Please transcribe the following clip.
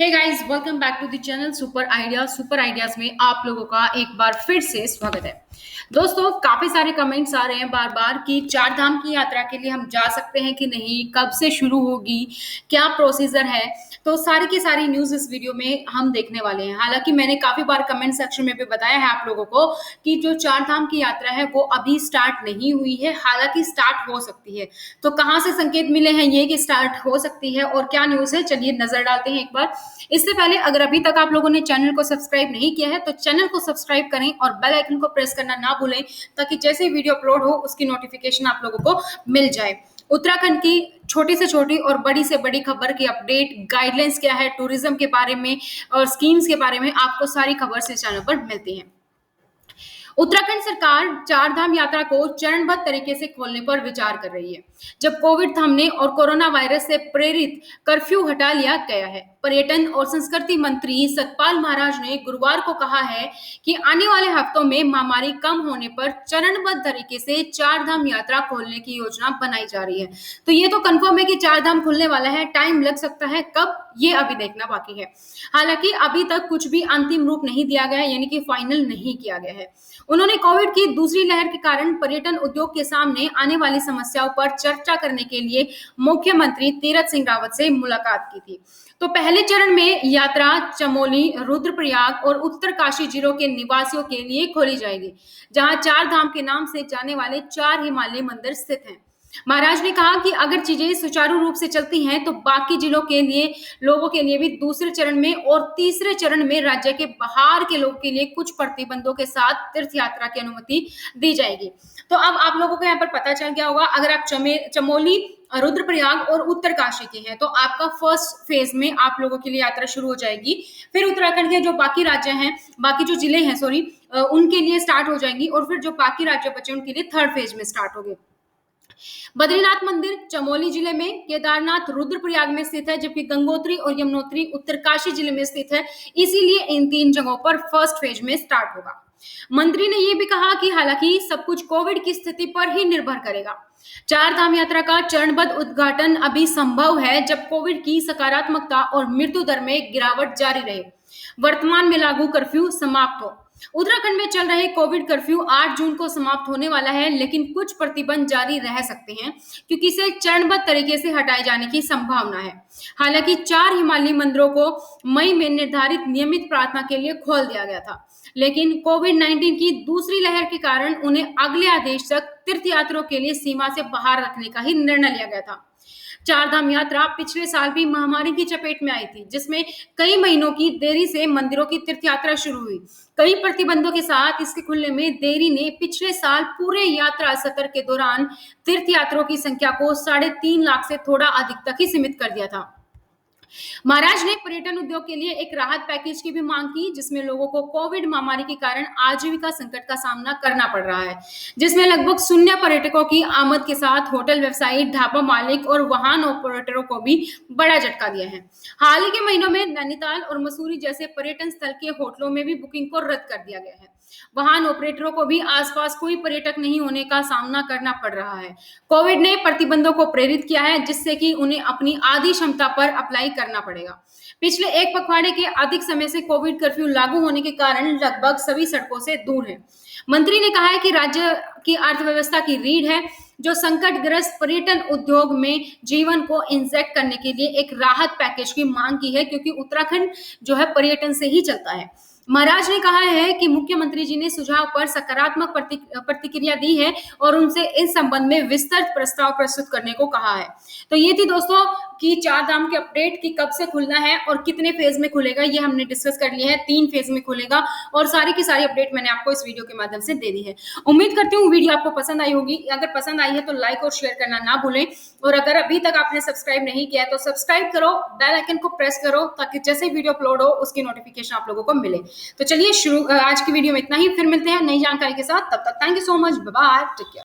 Hey guys, welcome back to the channel super ideas में आप लोगों का एक बार फिर से स्वागत है। दोस्तों, काफी सारे कमेंट्स आ रहे हैं बार बार कि चार धाम की यात्रा के लिए हम जा सकते हैं कि नहीं, कब से शुरू होगी, क्या प्रोसीजर है। तो सारी की सारी न्यूज इस वीडियो में हम देखने वाले हैं। हालांकि मैंने काफी बार कमेंट सेक्शन में भी बताया है आप लोगों को कि जो चार धाम की यात्रा है वो अभी स्टार्ट नहीं हुई है, हालांकि स्टार्ट हो सकती है। तो कहाँ से संकेत मिले हैं ये कि स्टार्ट हो सकती है और क्या न्यूज है, चलिए नजर डालते हैं एक बार। इससे पहले अगर अभी तक आप लोगों ने चैनल को सब्सक्राइब नहीं किया है तो चैनल को सब्सक्राइब करें और बेल आइकन को प्रेस करना ना भूलें, ताकि जैसे ही वीडियो अपलोड हो उसकी नोटिफिकेशन आप लोगों को मिल जाए। उत्तराखंड की छोटी से छोटी और बड़ी से बड़ी खबर की अपडेट, गाइडलाइंस क्या है टूरिज्म के बारे में और स्कीम्स के बारे में, आपको सारी खबर इस चैनल पर मिलती है। उत्तराखंड सरकार चार धाम यात्रा को चरणबद्ध तरीके से खोलने पर विचार कर रही है। जब कोविड थमने और कोरोना वायरस से प्रेरित कर्फ्यू हटा लिया गया है, पर्यटन और संस्कृति मंत्री सतपाल महाराज ने गुरुवार को कहा है कि आने वाले हफ्तों में महामारी कम होने पर चरणबद्ध तरीके से चार धाम यात्रा खोलने की योजना बनाई जा रही है। तो ये तो कंफर्म है कि चार धाम खुलने वाला है, टाइम लग सकता है, कब ये अभी देखना बाकी है। हालांकि अभी तक कुछ भी अंतिम रूप नहीं दिया गया है, यानी कि फाइनल नहीं किया गया है। उन्होंने कोविड की दूसरी लहर के कारण पर्यटन उद्योग के सामने आने वाली समस्याओं पर चर्चा करने के लिए मुख्यमंत्री तीरथ सिंह रावत से मुलाकात की थी। तो पहले चरण में यात्रा चमोली, रुद्रप्रयाग और उत्तरकाशी जिलों के निवासियों के लिए खोली जाएगी, जहां चार धाम के नाम से जाने वाले चार हिमालय मंदिर स्थित हैं। महाराज ने कहा कि अगर चीजें सुचारू रूप से चलती हैं तो बाकी जिलों के लिए लोगों के लिए भी दूसरे चरण में और तीसरे चरण में राज्य के बाहर के लोगों के लिए कुछ प्रतिबंधों के साथ तीर्थ यात्रा की अनुमति दी जाएगी। तो अब आप लोगों को यहाँ पर पता चल गया होगा, अगर आप चमोली, रुद्रप्रयाग और उत्तरकाशी के हैं तो आपका फर्स्ट फेज में आप लोगों के लिए यात्रा शुरू हो जाएगी। फिर उत्तराखंड के जो बाकी राज्य हैं, बाकी जो जिले हैं उनके लिए स्टार्ट हो जाएंगी और फिर जो बाकी राज्य बचे उनके लिए थर्ड फेज में स्टार्ट होगी। बद्रीनाथ मंदिर चमोली जिले में, केदारनाथ रुद्रप्रयाग में स्थित है, जबकि गंगोत्री और यमुनोत्री उत्तरकाशी जिले में स्थित है। इसीलिए इन तीन जगहों पर फर्स्ट फेज में स्टार्ट होगा। मंत्री ने यह भी कहा कि हालांकि सब कुछ कोविड की स्थिति पर ही निर्भर करेगा। चार धाम यात्रा का चरणबद्ध उद्घाटन अभी संभव है जब कोविड की सकारात्मकता और मृत्यु दर में गिरावट जारी रहे, वर्तमान में लागू कर्फ्यू समाप्त हो। उत्तराखंड में चल रहे कोविड कर्फ्यू 8 जून को समाप्त होने वाला है, लेकिन कुछ प्रतिबंध जारी रह सकते हैं क्योंकि इसे चरणबद्ध तरीके से हटाए जाने की संभावना है। हालांकि चार हिमालयी मंदिरों को मई में निर्धारित नियमित प्रार्थना के लिए खोल दिया गया था, लेकिन कोविड-19 की दूसरी लहर के कारण उन्हें अगले आदेश तक तीर्थयात्रियों के लिए सीमा से बाहर रखने का ही निर्णय लिया गया था। चार धाम यात्रा पिछले साल भी महामारी की चपेट में आई थी, जिसमें कई महीनों की देरी से मंदिरों की तीर्थ यात्रा शुरू हुई। कई प्रतिबंधों के साथ इसके खुलने में देरी ने पिछले साल पूरे यात्रा सत्र के दौरान तीर्थयात्रियों की संख्या को 3.5 लाख से थोड़ा अधिक तक ही सीमित कर दिया था। महाराज ने पर्यटन उद्योग के लिए एक राहत पैकेज की भी मांग की, जिसमें लोगों को कोविड महामारी के कारण आजीविका संकट का सामना करना पड़ रहा है, जिसमें लगभग शून्य पर्यटकों की आमद के साथ होटल व्यवसायी, ढाबा मालिक और वाहन ऑपरेटरों को भी बड़ा झटका दिया है। हाल ही के महीनों में नैनीताल और मसूरी जैसे पर्यटन स्थल के होटलों में भी बुकिंग को रद्द कर दिया गया है। वाहन ऑपरेटरों को भी आसपास कोई पर्यटक नहीं होने का सामना करना पड़ रहा है। कोविड ने प्रतिबंधों को प्रेरित किया है, जिससे कि उन्हें अपनी आधी क्षमता पर अप्लाई करना पड़ेगा। पिछले एक पखवाड़े के अधिक समय से कोविड कर्फ्यू लागू होने के कारण लगभग सभी सड़कों से दूर है। मंत्री ने कहा है कि राज्य की अर्थव्यवस्था की रीढ़ है, जो संकटग्रस्त पर्यटन उद्योग में जीवन को इंजेक्ट करने के लिए एक राहत पैकेज की मांग की है, क्योंकि उत्तराखंड जो है पर्यटन से ही चलता है। महाराज ने कहा है कि मुख्यमंत्री जी ने सुझाव पर सकारात्मक प्रतिक्रिया दी है और उनसे इस संबंध में विस्तृत प्रस्ताव प्रस्तुत करने को कहा है। तो ये थी दोस्तों कि चार धाम की अपडेट कि कब से खुलना है और कितने फेज में खुलेगा, ये हमने डिस्कस कर लिया है। 3 फेज में खुलेगा और सारी की सारी अपडेट मैंने आपको इस वीडियो के माध्यम से दे दी है। उम्मीद करती हूँ वीडियो आपको पसंद आई होगी। अगर पसंद आई है तो लाइक और शेयर करना ना भूलें, और अगर अभी तक आपने सब्सक्राइब नहीं किया है तो सब्सक्राइब करो, बेल आइकन को प्रेस करो, ताकि जैसे वीडियो अपलोड हो उसकी नोटिफिकेशन आप लोगों को मिले। तो चलिए आज की वीडियो में इतना ही, फिर मिलते हैं नई जानकारी के साथ। तब तक thank you so much, bye bye, take care.